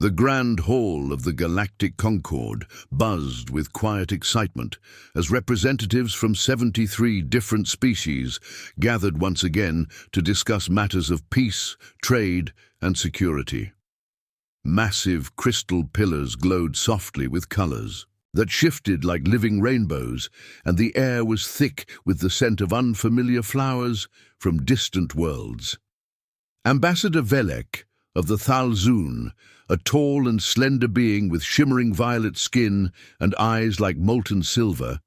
The grand hall of the Galactic Concord buzzed with quiet excitement as representatives from 73 different species gathered once again to discuss matters of peace, trade, and security. Massive crystal pillars glowed softly with colors that shifted like living rainbows, and the air was thick with the scent of unfamiliar flowers from distant worlds. Ambassador Velek of the Thalzoon, a tall and slender being with shimmering violet skin and eyes like molten silver,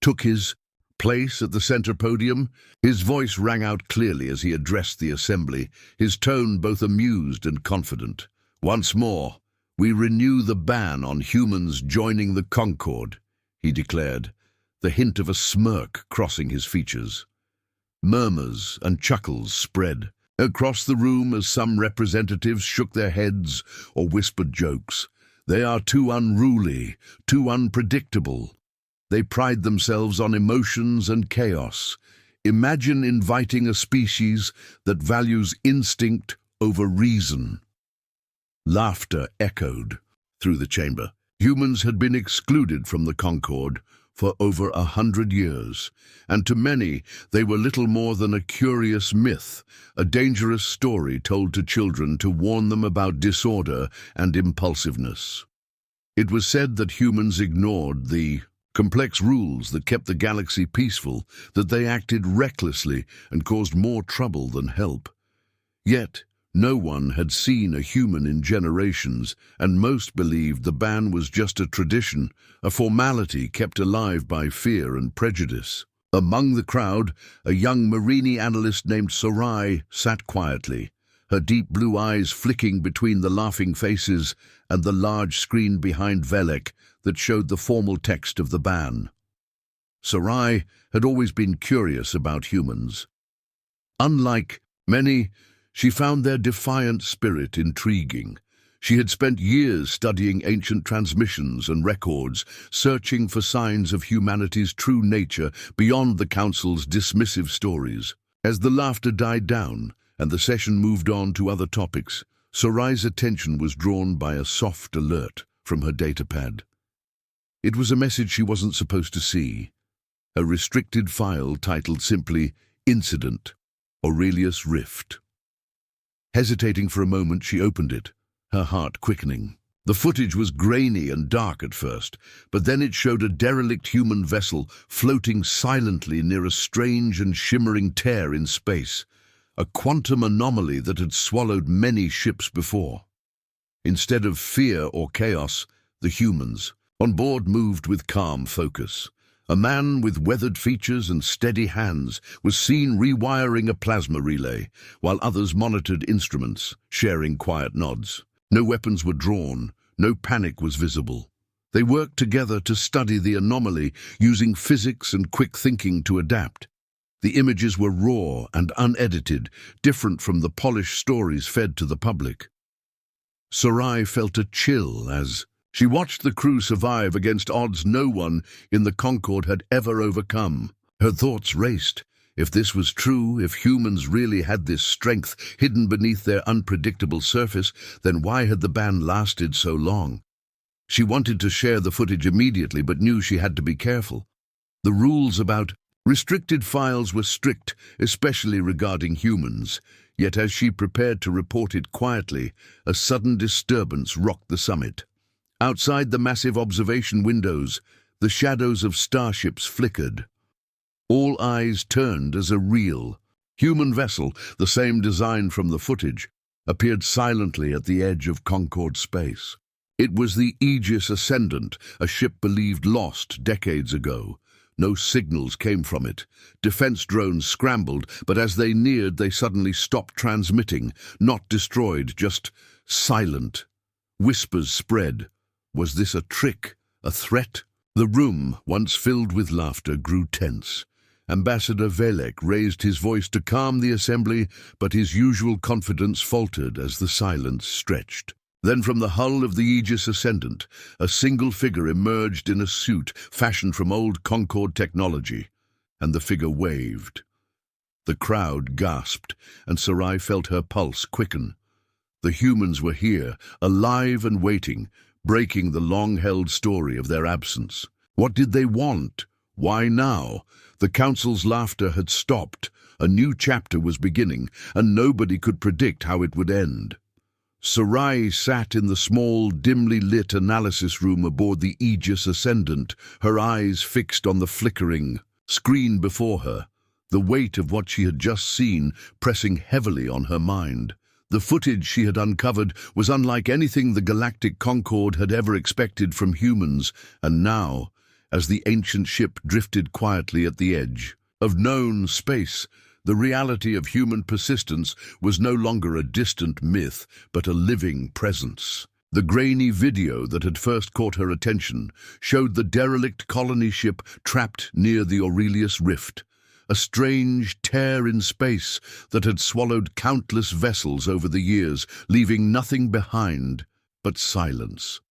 took his place at the center podium. His voice rang out clearly as he addressed the assembly, his tone both amused and confident. "Once more, we renew the ban on humans joining the Concord," he declared, the hint of a smirk crossing his features. Murmurs and chuckles spread across the room as some representatives shook their heads or whispered jokes. "They are too unruly, too unpredictable. They pride themselves on emotions and chaos. Imagine inviting a species that values instinct over reason." Laughter echoed through the chamber. Humans had been excluded from the Concord for over 100 years, and to many they were little more than a curious myth, a dangerous story told to children to warn them about disorder and impulsiveness. It was said that humans ignored the complex rules that kept the galaxy peaceful, that they acted recklessly and caused more trouble than help. Yet, no one had seen a human in generations, and most believed the ban was just a tradition, a formality kept alive by fear and prejudice. Among the crowd, a young Marini analyst named Sarai sat quietly, her deep blue eyes flicking between the laughing faces and the large screen behind Velek that showed the formal text of the ban. Sarai had always been curious about humans. Unlike many, she found their defiant spirit intriguing. She had spent years studying ancient transmissions and records, searching for signs of humanity's true nature beyond the Council's dismissive stories. As the laughter died down and the session moved on to other topics, Sarai's attention was drawn by a soft alert from her datapad. It was a message she wasn't supposed to see. A restricted file titled simply, "Incident, Aurelius Rift." Hesitating for a moment, she opened it, her heart quickening. The footage was grainy and dark at first, but then it showed a derelict human vessel floating silently near a strange and shimmering tear in space, a quantum anomaly that had swallowed many ships before. Instead of fear or chaos, the humans on board moved with calm focus. A man with weathered features and steady hands was seen rewiring a plasma relay, while others monitored instruments, sharing quiet nods. No weapons were drawn, no panic was visible. They worked together to study the anomaly, using physics and quick thinking to adapt. The images were raw and unedited, different from the polished stories fed to the public. Sarai felt a chill as she watched the crew survive against odds no one in the Concord had ever overcome. Her thoughts raced. If this was true, if humans really had this strength hidden beneath their unpredictable surface, then why had the ban lasted so long? She wanted to share the footage immediately, but knew she had to be careful. The rules about restricted files were strict, especially regarding humans. Yet as she prepared to report it quietly, a sudden disturbance rocked the summit. Outside the massive observation windows, the shadows of starships flickered. All eyes turned as a real human vessel, the same design from the footage, appeared silently at the edge of Concord space. It was the Aegis Ascendant, a ship believed lost decades ago. No signals came from it. Defense drones scrambled, but as they neared, they suddenly stopped transmitting, not destroyed, just silent. Whispers spread. Was this a trick, a threat? The room, once filled with laughter, grew tense. Ambassador Velek raised his voice to calm the assembly, but his usual confidence faltered as the silence stretched. Then from the hull of the Aegis Ascendant, a single figure emerged in a suit fashioned from old Concord technology, and the figure waved. The crowd gasped, and Sarai felt her pulse quicken. The humans were here, alive and waiting, breaking the long-held story of their absence. What did they want? Why now? The council's laughter had stopped. A new chapter was beginning, and nobody could predict how it would end. Sarai sat in the small, dimly lit analysis room aboard the Aegis Ascendant, her eyes fixed on the flickering screen before her, the weight of what she had just seen pressing heavily on her mind. The footage she had uncovered was unlike anything the Galactic Concord had ever expected from humans, and now, as the ancient ship drifted quietly at the edge of known space, the reality of human persistence was no longer a distant myth, but a living presence. The grainy video that had first caught her attention showed the derelict colony ship trapped near the Aurelius Rift, a strange tear in space that had swallowed countless vessels over the years, leaving nothing behind but silence.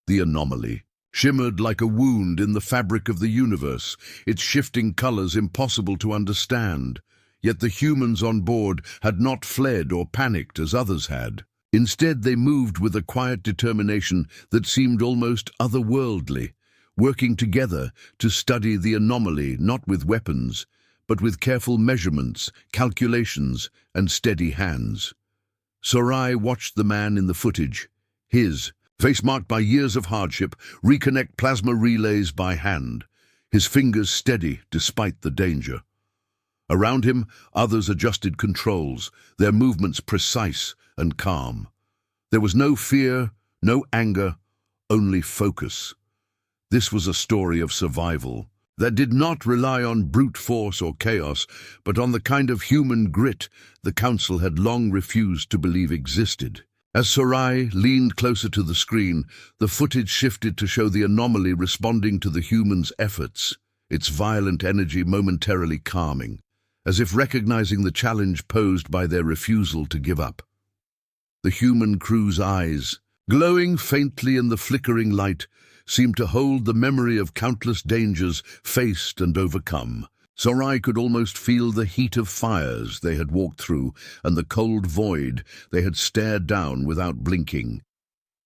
The anomaly shimmered like a wound in the fabric of the universe, its shifting colors impossible to understand. Yet the humans on board had not fled or panicked as others had. Instead, they moved with a quiet determination that seemed almost otherworldly, working together to study the anomaly not with weapons, but with careful measurements, calculations, and steady hands. Sarai watched the man in the footage, his face marked by years of hardship, reconnect plasma relays by hand, his fingers steady despite the danger. Around him, others adjusted controls, their movements precise and calm. There was no fear, no anger, only focus. This was a story of survival that did not rely on brute force or chaos, but on the kind of human grit the Council had long refused to believe existed. As Sarai leaned closer to the screen, the footage shifted to show the anomaly responding to the humans' efforts, its violent energy momentarily calming, as if recognizing the challenge posed by their refusal to give up. The human crew's eyes, glowing faintly in the flickering light, seemed to hold the memory of countless dangers faced and overcome. Sarai could almost feel the heat of fires they had walked through and the cold void they had stared down without blinking.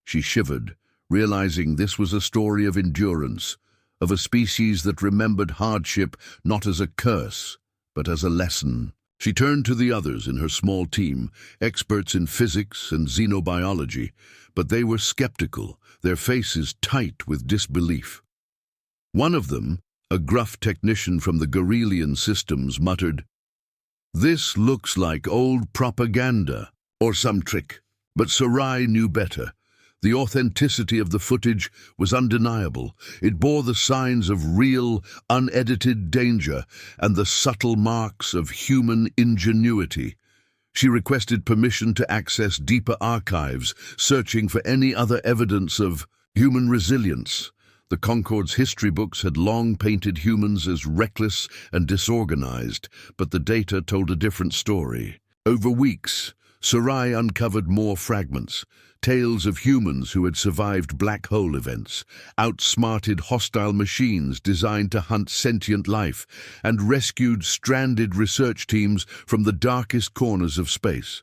She shivered, realizing this was a story of endurance, of a species that remembered hardship not as a curse, but as a lesson. She turned to the others in her small team, experts in physics and xenobiology, but they were skeptical, their faces tight with disbelief. One of them, a gruff technician from the Garelian systems, muttered, "This looks like old propaganda, or some trick." But Sarai knew better. The authenticity of the footage was undeniable. It bore the signs of real, unedited danger and the subtle marks of human ingenuity. She requested permission to access deeper archives, searching for any other evidence of human resilience. The Concord's history books had long painted humans as reckless and disorganized, but the data told a different story. Over weeks, Sarai uncovered more fragments, tales of humans who had survived black hole events, outsmarted hostile machines designed to hunt sentient life, and rescued stranded research teams from the darkest corners of space.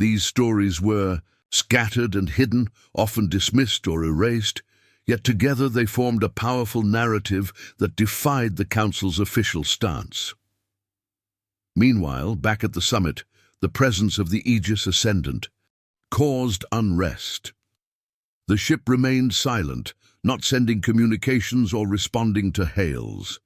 These stories were scattered and hidden, often dismissed or erased, yet together they formed a powerful narrative that defied the Council's official stance. Meanwhile, back at the summit, the presence of the Aegis Ascendant caused unrest. The ship remained silent, not sending communications or responding to hails.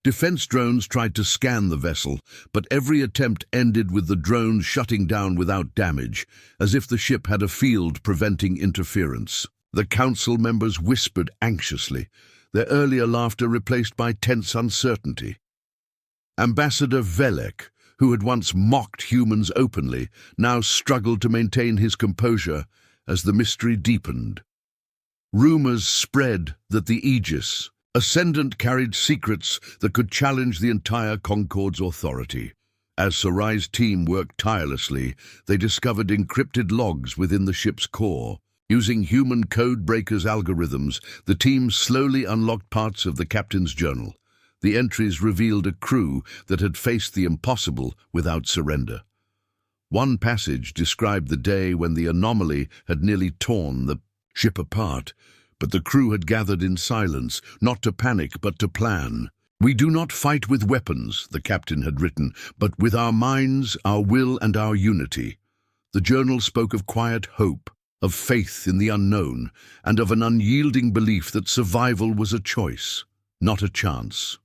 Defense drones tried to scan the vessel, but every attempt ended with the drones shutting down without damage, as if the ship had a field preventing interference. The Council members whispered anxiously, their earlier laughter replaced by tense uncertainty. Ambassador Velek, who had once mocked humans openly, now struggled to maintain his composure as the mystery deepened. Rumors spread that the Aegis Ascendant carried secrets that could challenge the entire Concord's authority. As Sarai's team worked tirelessly, they discovered encrypted logs within the ship's core. Using human code breakers algorithms, the team slowly unlocked parts of the captain's journal. The entries revealed a crew that had faced the impossible without surrender. One passage described the day when the anomaly had nearly torn the ship apart, but the crew had gathered in silence, not to panic but to plan. "We do not fight with weapons," the captain had written, "but with our minds, our will, and our unity." The journal spoke of quiet hope, of faith in the unknown, and of an unyielding belief that survival was a choice, not a chance.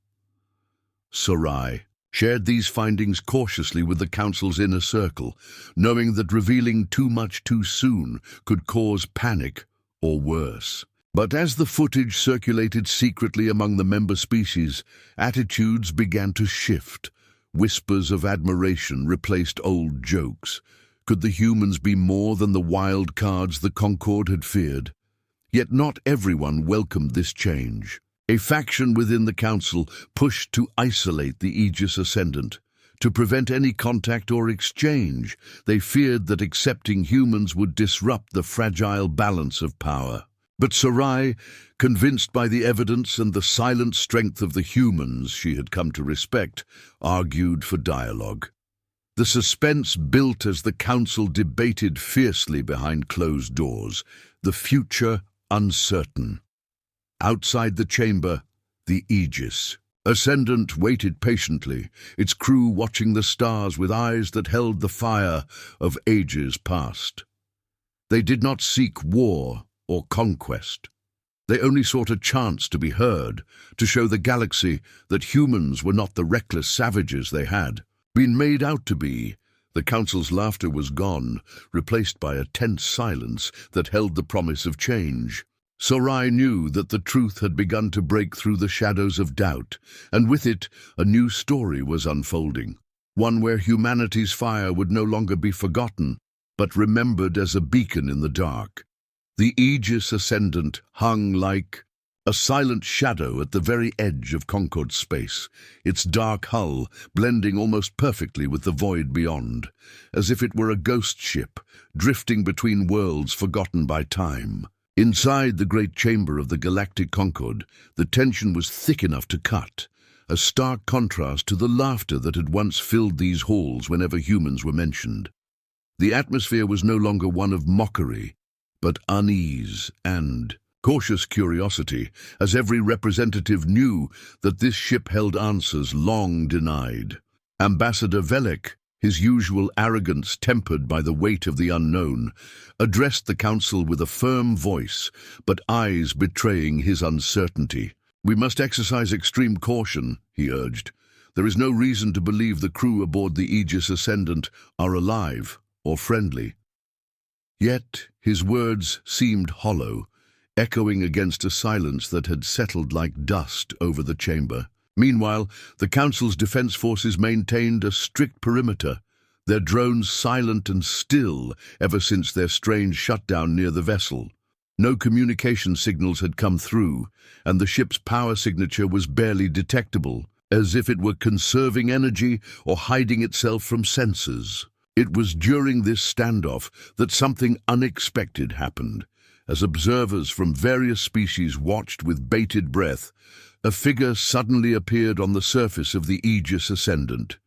Sarai shared these findings cautiously with the council's inner circle, knowing that revealing too much too soon could cause panic or worse. But as the footage circulated secretly among the member species, attitudes began to shift. Whispers of admiration replaced old jokes. Could the humans be more than the wild cards the Concord had feared? Yet not everyone welcomed this change. A faction within the council pushed to isolate the Aegis Ascendant. To prevent any contact or exchange, they feared that accepting humans would disrupt the fragile balance of power. But Sarai, convinced by the evidence and the silent strength of the humans she had come to respect, argued for dialogue. The suspense built as the council debated fiercely behind closed doors, the future uncertain. Outside the chamber, the Aegis Ascendant waited patiently, its crew watching the stars with eyes that held the fire of ages past. They did not seek war or conquest. They only sought a chance to be heard, to show the galaxy that humans were not the reckless savages they had been made out to be. The council's laughter was gone, replaced by a tense silence that held the promise of change. Sarai knew that the truth had begun to break through the shadows of doubt, and with it a new story was unfolding, one where humanity's fire would no longer be forgotten, but remembered as a beacon in the dark. The Aegis Ascendant hung like a silent shadow at the very edge of Concord's space, its dark hull blending almost perfectly with the void beyond, as if it were a ghost ship drifting between worlds forgotten by time. Inside the great chamber of the galactic Concord, the tension was thick enough to cut, a stark contrast to the laughter that had once filled these halls whenever humans were mentioned. The atmosphere was no longer one of mockery, but unease and cautious curiosity, as every representative knew that this ship held answers long denied. Ambassador Velek, his usual arrogance tempered by the weight of the unknown, addressed the council with a firm voice, but eyes betraying his uncertainty. "We must exercise extreme caution," he urged. "There is no reason to believe the crew aboard the Aegis Ascendant are alive or friendly." Yet his words seemed hollow, echoing against a silence that had settled like dust over the chamber. Meanwhile, the Council's defense forces maintained a strict perimeter, their drones silent and still ever since their strange shutdown near the vessel. No communication signals had come through, and the ship's power signature was barely detectable, as if it were conserving energy or hiding itself from sensors. It was during this standoff that something unexpected happened. As observers from various species watched with bated breath, a figure suddenly appeared on the surface of the Aegis Ascendant.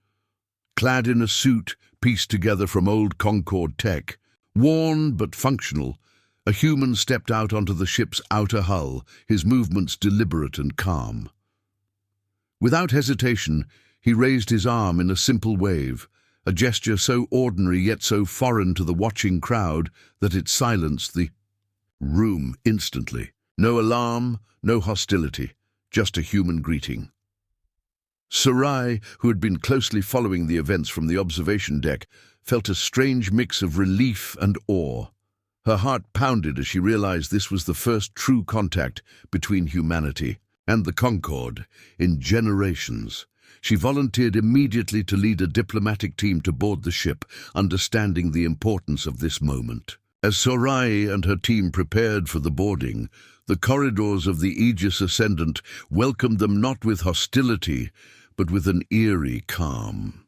Clad in a suit pieced together from old Concord tech, worn but functional, a human stepped out onto the ship's outer hull, his movements deliberate and calm. Without hesitation, he raised his arm in a simple wave, a gesture so ordinary yet so foreign to the watching crowd that it silenced the room instantly. No alarm, no hostility, just a human greeting. Sarai, who had been closely following the events from the observation deck, felt a strange mix of relief and awe. Her heart pounded as she realized this was the first true contact between humanity and the Concord in generations. She volunteered immediately to lead a diplomatic team to board the ship, understanding the importance of this moment. As Sarai and her team prepared for the boarding, the corridors of the Aegis Ascendant welcomed them not with hostility, but with an eerie calm.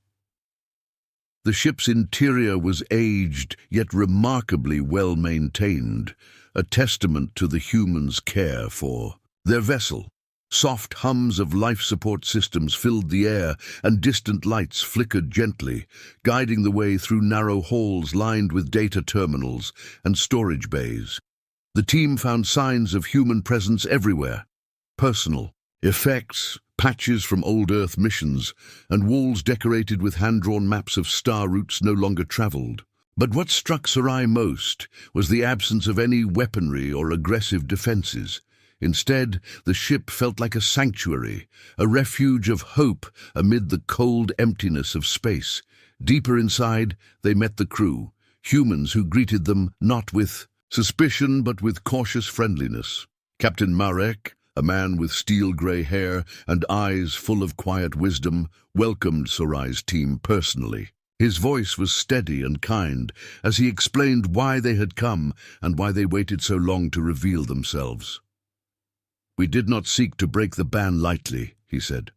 The ship's interior was aged, yet remarkably well-maintained, a testament to the humans' care for their vessel. Soft hums of life support systems filled the air, and distant lights flickered gently, guiding the way through narrow halls lined with data terminals and storage bays. The team found signs of human presence everywhere. Personal effects, patches from old Earth missions, and walls decorated with hand-drawn maps of star routes no longer traveled. But what struck Sarai most was the absence of any weaponry or aggressive defenses. Instead, the ship felt like a sanctuary, a refuge of hope amid the cold emptiness of space. Deeper inside, they met the crew, humans who greeted them not with suspicion but with cautious friendliness. Captain Marek, a man with steel-grey hair and eyes full of quiet wisdom, welcomed Sarai's team personally. His voice was steady and kind as he explained why they had come and why they waited so long to reveal themselves. "We did not seek to break the ban lightly," he said.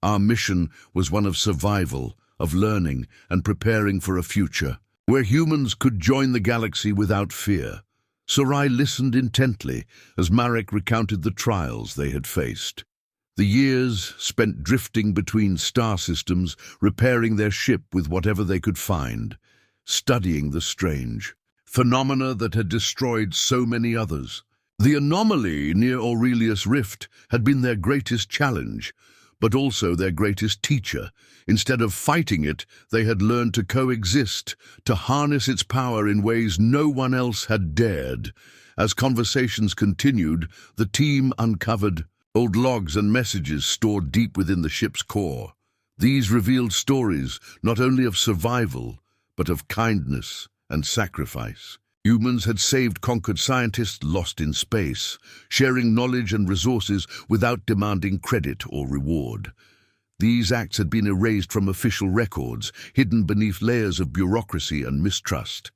"Our mission was one of survival, of learning and preparing for a future, where humans could join the galaxy without fear." Sarai listened intently as Marek recounted the trials they had faced. The years spent drifting between star systems, repairing their ship with whatever they could find, studying the strange phenomena that had destroyed so many others. The anomaly near Aurelius Rift had been their greatest challenge, but also their greatest teacher. Instead of fighting it, they had learned to coexist, to harness its power in ways no one else had dared. As conversations continued, the team uncovered old logs and messages stored deep within the ship's core. These revealed stories not only of survival, but of kindness and sacrifice. Humans had saved conquered scientists lost in space, sharing knowledge and resources without demanding credit or reward. These acts had been erased from official records, hidden beneath layers of bureaucracy and mistrust.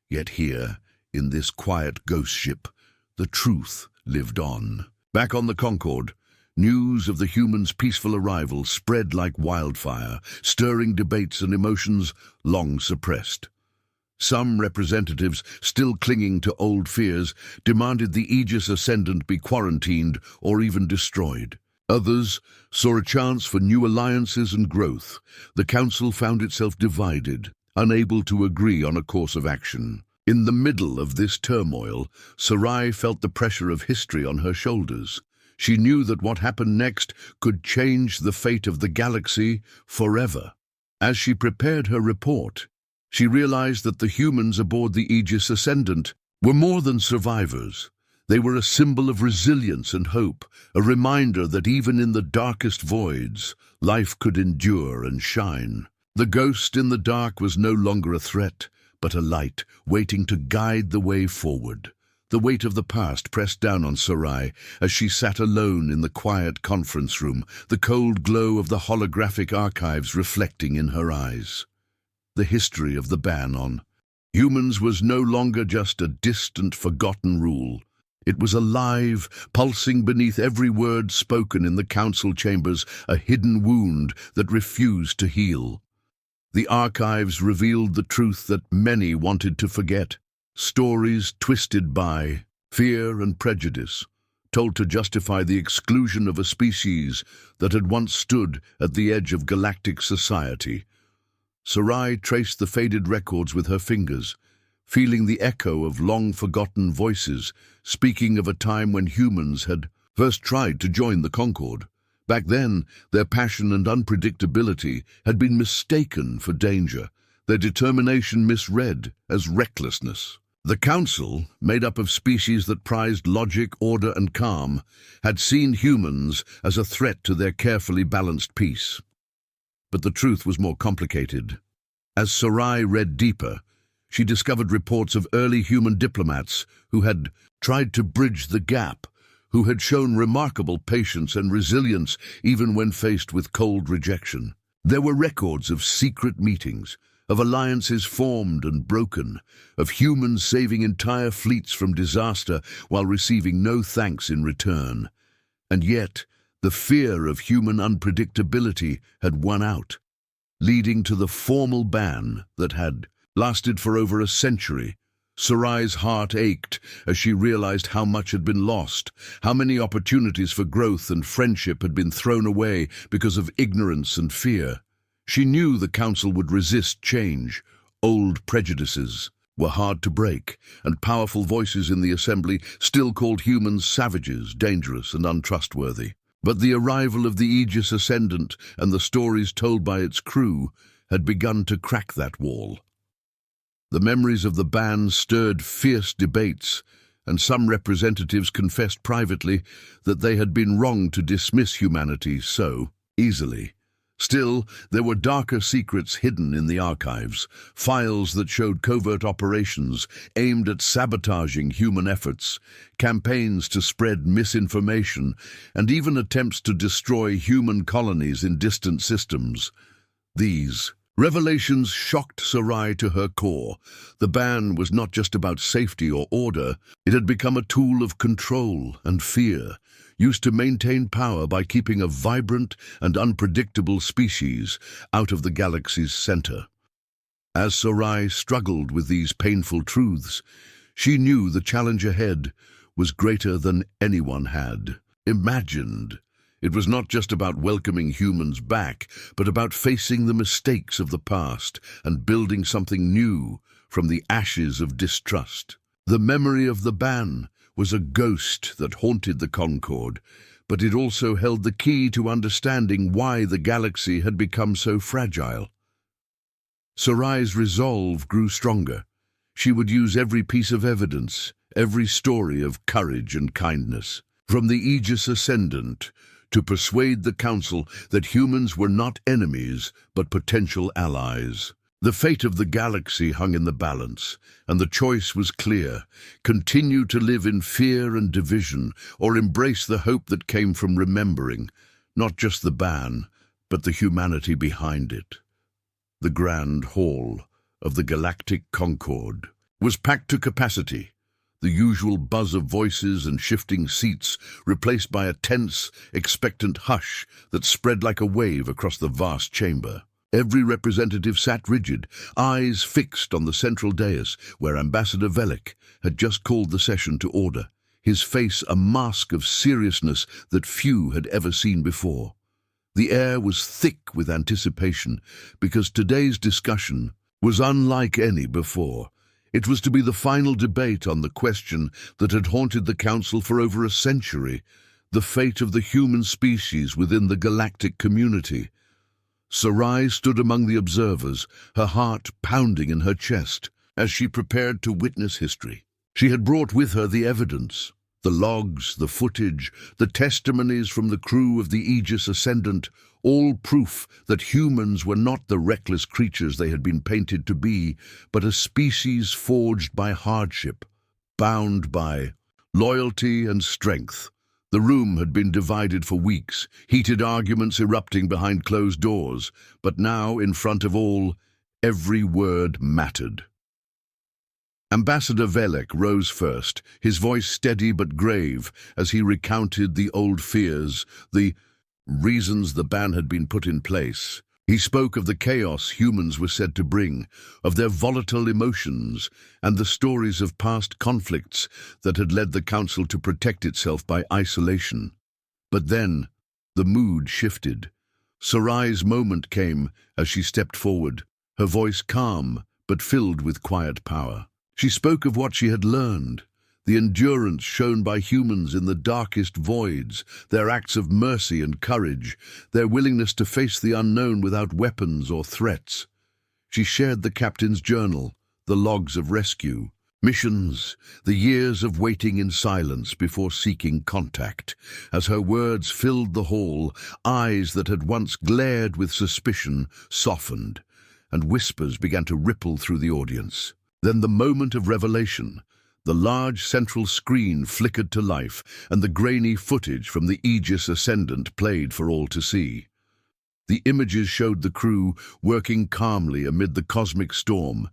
Yet here, in this quiet ghost ship, the truth lived on. Back on the Concorde, news of the humans' peaceful arrival spread like wildfire, stirring debates and emotions long suppressed. Some representatives, still clinging to old fears, demanded the Aegis Ascendant be quarantined or even destroyed. Others saw a chance for new alliances and growth. The Council found itself divided, unable to agree on a course of action. In the middle of this turmoil, Sarai felt the pressure of history on her shoulders. She knew that what happened next could change the fate of the galaxy forever. As she prepared her report, she realized that the humans aboard the Aegis Ascendant were more than survivors. They were a symbol of resilience and hope, a reminder that even in the darkest voids, life could endure and shine. The ghost in the dark was no longer a threat, but a light waiting to guide the way forward. The weight of the past pressed down on Sarai as she sat alone in the quiet conference room, the cold glow of the holographic archives reflecting in her eyes. The history of the ban on humans was no longer just a distant, forgotten rule. It was alive, pulsing beneath every word spoken in the council chambers, a hidden wound that refused to heal. The archives revealed the truth that many wanted to forget. Stories twisted by fear and prejudice, told to justify the exclusion of a species that had once stood at the edge of galactic society. Sarai traced the faded records with her fingers, feeling the echo of long-forgotten voices, speaking of a time when humans had first tried to join the Concorde. Back then, their passion and unpredictability had been mistaken for danger, their determination misread as recklessness. The Council, made up of species that prized logic, order, and calm, had seen humans as a threat to their carefully balanced peace. But the truth was more complicated. As Sarai read deeper, she discovered reports of early human diplomats who had tried to bridge the gap, who had shown remarkable patience and resilience even when faced with cold rejection. There were records of secret meetings, of alliances formed and broken, of humans saving entire fleets from disaster while receiving no thanks in return. And yet, the fear of human unpredictability had won out, leading to the formal ban that had lasted for over a century. Sarai's heart ached as she realized how much had been lost, how many opportunities for growth and friendship had been thrown away because of ignorance and fear. She knew the council would resist change. Old prejudices were hard to break, and powerful voices in the assembly still called humans savages, dangerous and untrustworthy. But the arrival of the Aegis Ascendant and the stories told by its crew had begun to crack that wall. The memories of the ban stirred fierce debates, and some representatives confessed privately that they had been wrong to dismiss humanity so easily. Still, there were darker secrets hidden in the archives, files that showed covert operations aimed at sabotaging human efforts, campaigns to spread misinformation, and even attempts to destroy human colonies in distant systems. These revelations shocked Sarai to her core. The ban was not just about safety or order, it had become a tool of control and fear, used to maintain power by keeping a vibrant and unpredictable species out of the galaxy's center. As Sarai struggled with these painful truths, she knew the challenge ahead was greater than anyone had imagined. It was not just about welcoming humans back, but about facing the mistakes of the past and building something new from the ashes of distrust. The memory of the ban was a ghost that haunted the Concord, but it also held the key to understanding why the galaxy had become so fragile. Sarai's resolve grew stronger. She would use every piece of evidence, every story of courage and kindness, from the Aegis Ascendant, to persuade the Council that humans were not enemies, but potential allies. The fate of the galaxy hung in the balance, and the choice was clear: continue to live in fear and division, or embrace the hope that came from remembering, not just the ban, but the humanity behind it. The grand hall of the Galactic Concord was packed to capacity, the usual buzz of voices and shifting seats replaced by a tense, expectant hush that spread like a wave across the vast chamber. Every representative sat rigid, eyes fixed on the central dais where Ambassador Velek had just called the session to order, his face a mask of seriousness that few had ever seen before. The air was thick with anticipation because today's discussion was unlike any before. It was to be the final debate on the question that had haunted the Council for over a century, the fate of the human species within the galactic community. Sarai stood among the observers, her heart pounding in her chest, as she prepared to witness history. She had brought with her the evidence, the logs, the footage, the testimonies from the crew of the Aegis Ascendant, all proof that humans were not the reckless creatures they had been painted to be, but a species forged by hardship, bound by loyalty and strength. The room had been divided for weeks, heated arguments erupting behind closed doors, but now, in front of all, every word mattered. Ambassador Velek rose first, his voice steady but grave, as he recounted the old fears, the reasons the ban had been put in place. He spoke of the chaos humans were said to bring, of their volatile emotions, and the stories of past conflicts that had led the Council to protect itself by isolation. But then, the mood shifted. Sarai's moment came as she stepped forward, her voice calm but filled with quiet power. She spoke of what she had learned, the endurance shown by humans in the darkest voids, their acts of mercy and courage, their willingness to face the unknown without weapons or threats. She shared the captain's journal, the logs of rescue, missions, the years of waiting in silence before seeking contact. As her words filled the hall, eyes that had once glared with suspicion softened, and whispers began to ripple through the audience. Then the moment of revelation. The large central screen flickered to life, and the grainy footage from the Aegis Ascendant played for all to see. The images showed the crew working calmly amid the cosmic storm,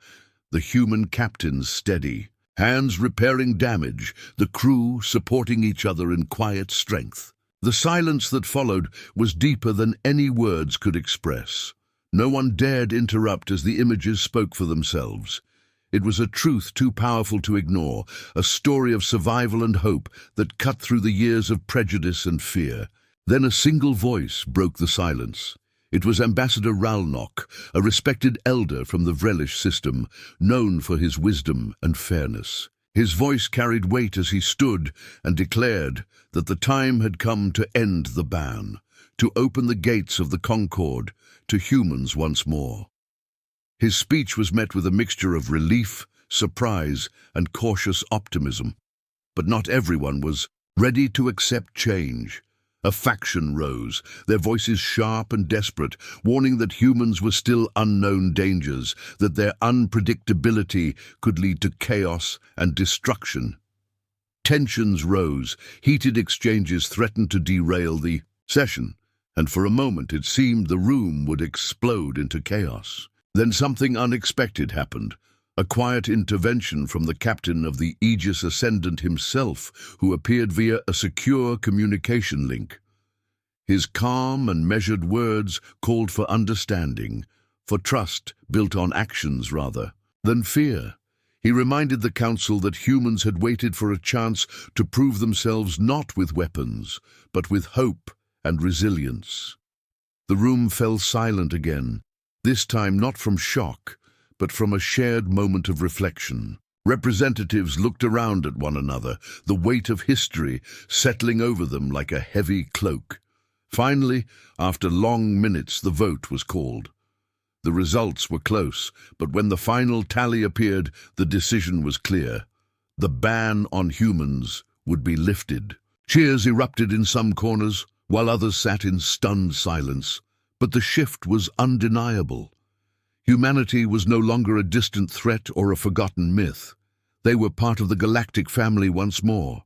the human captains steady, hands repairing damage, the crew supporting each other in quiet strength. The silence that followed was deeper than any words could express. No one dared interrupt as the images spoke for themselves. It was a truth too powerful to ignore, a story of survival and hope that cut through the years of prejudice and fear. Then a single voice broke the silence. It was Ambassador Ralnock, a respected elder from the Vrelish system, known for his wisdom and fairness. His voice carried weight as he stood and declared that the time had come to end the ban, to open the gates of the Concord to humans once more. His speech was met with a mixture of relief, surprise, and cautious optimism. But not everyone was ready to accept change. A faction rose, their voices sharp and desperate, warning that humans were still unknown dangers, that their unpredictability could lead to chaos and destruction. Tensions rose, heated exchanges threatened to derail the session, and for a moment it seemed the room would explode into chaos. Then something unexpected happened. A quiet intervention from the captain of the Aegis Ascendant himself, who appeared via a secure communication link. His calm and measured words called for understanding, for trust built on actions rather than fear. He reminded the council that humans had waited for a chance to prove themselves not with weapons, but with hope and resilience. The room fell silent again, this time not from shock, but from a shared moment of reflection. Representatives looked around at one another, the weight of history settling over them like a heavy cloak. Finally, after long minutes, the vote was called. The results were close, but when the final tally appeared, the decision was clear. The ban on humans would be lifted. Cheers erupted in some corners, while others sat in stunned silence. But the shift was undeniable. Humanity was no longer a distant threat or a forgotten myth. They were part of the galactic family once more.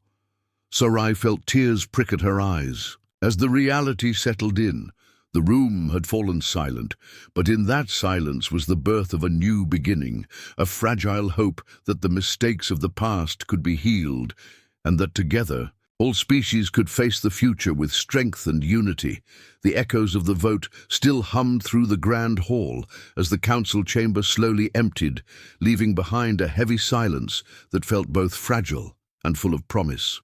Sarai felt tears prick at her eyes. As the reality settled in, the room had fallen silent, but in that silence was the birth of a new beginning, a fragile hope that the mistakes of the past could be healed, and that together, all species could face the future with strength and unity. The echoes of the vote still hummed through the grand hall as the council chamber slowly emptied, leaving behind a heavy silence that felt both fragile and full of promise.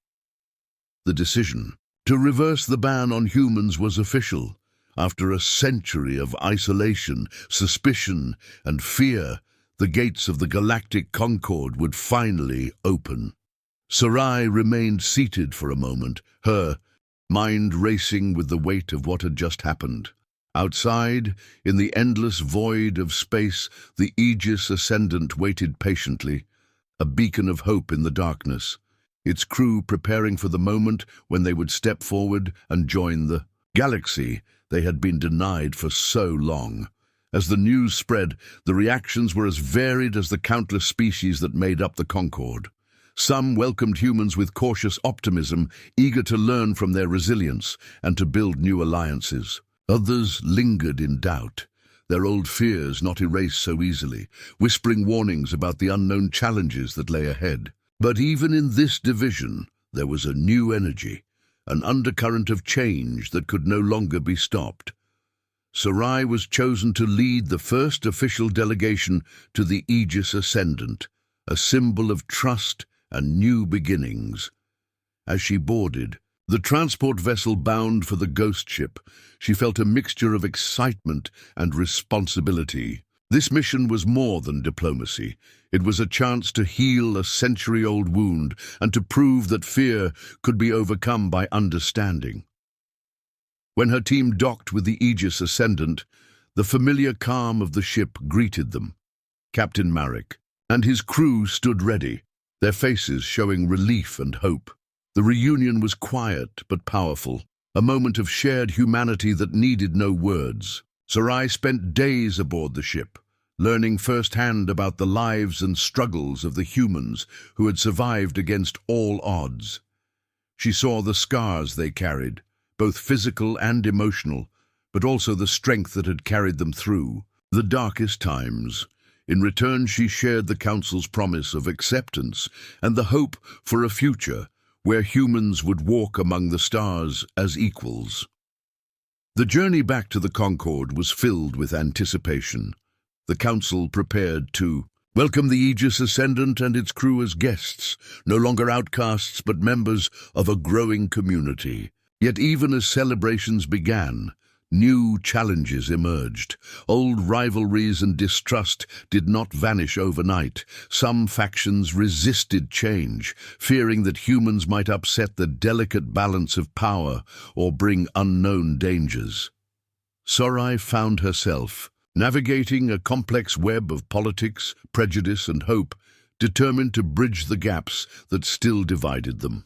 The decision to reverse the ban on humans was official. After a century of isolation, suspicion, and fear, the gates of the galactic Concord would finally open. Sarai remained seated for a moment, her mind racing with the weight of what had just happened. Outside, in the endless void of space, the Aegis Ascendant waited patiently, a beacon of hope in the darkness, its crew preparing for the moment when they would step forward and join the galaxy they had been denied for so long. As the news spread, the reactions were as varied as the countless species that made up the Concord. Some welcomed humans with cautious optimism, eager to learn from their resilience and to build new alliances. Others lingered in doubt, their old fears not erased so easily, whispering warnings about the unknown challenges that lay ahead. But even in this division, there was a new energy, an undercurrent of change that could no longer be stopped. Sarai was chosen to lead the first official delegation to the Aegis Ascendant, a symbol of trust and new beginnings. As she boarded, the transport vessel bound for the ghost ship, she felt a mixture of excitement and responsibility. This mission was more than diplomacy. It was a chance to heal a century-old wound and to prove that fear could be overcome by understanding. When her team docked with the Aegis Ascendant, the familiar calm of the ship greeted them. Captain Marek and his crew stood ready, their faces showing relief and hope. The reunion was quiet but powerful, a moment of shared humanity that needed no words. Sarai spent days aboard the ship, learning firsthand about the lives and struggles of the humans who had survived against all odds. She saw the scars they carried, both physical and emotional, but also the strength that had carried them through the darkest times. In return, she shared the Council's promise of acceptance and the hope for a future where humans would walk among the stars as equals. The journey back to the Concord was filled with anticipation. The Council prepared to welcomed the Aegis Ascendant and its crew as guests, no longer outcasts but members of a growing community. Yet even as celebrations began, new challenges emerged. Old rivalries and distrust did not vanish overnight. Some factions resisted change, fearing that humans might upset the delicate balance of power or bring unknown dangers. Sarai found herself navigating a complex web of politics, prejudice, and hope, determined to bridge the gaps that still divided them.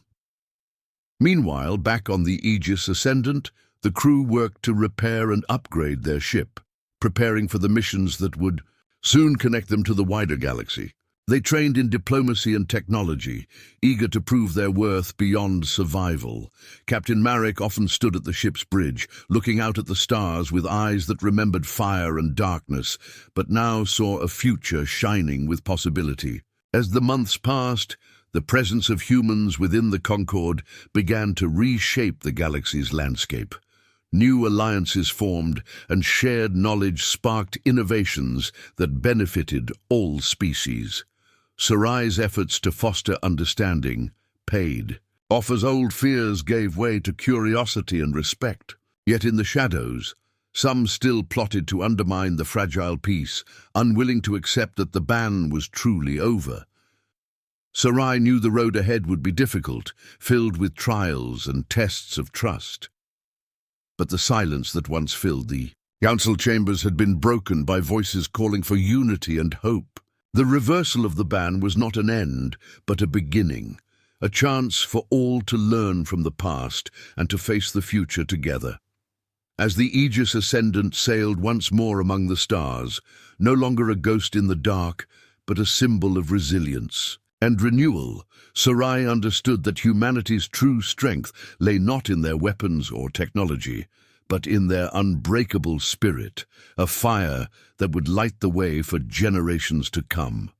Meanwhile, back on the Aegis Ascendant, the crew worked to repair and upgrade their ship, preparing for the missions that would soon connect them to the wider galaxy. They trained in diplomacy and technology, eager to prove their worth beyond survival. Captain Marek often stood at the ship's bridge, looking out at the stars with eyes that remembered fire and darkness, but now saw a future shining with possibility. As the months passed, the presence of humans within the Concorde began to reshape the galaxy's landscape. New alliances formed, and shared knowledge sparked innovations that benefited all species. Sarai's efforts to foster understanding paid off as old fears gave way to curiosity and respect. Yet in the shadows, some still plotted to undermine the fragile peace, unwilling to accept that the ban was truly over. Sarai knew the road ahead would be difficult, filled with trials and tests of trust. But the silence that once filled the council chambers had been broken by voices calling for unity and hope. The reversal of the ban was not an end, but a beginning, a chance for all to learn from the past and to face the future together. As the Aegis Ascendant sailed once more among the stars, no longer a ghost in the dark, but a symbol of resilience and renewal, Sarai understood that humanity's true strength lay not in their weapons or technology, but in their unbreakable spirit, a fire that would light the way for generations to come.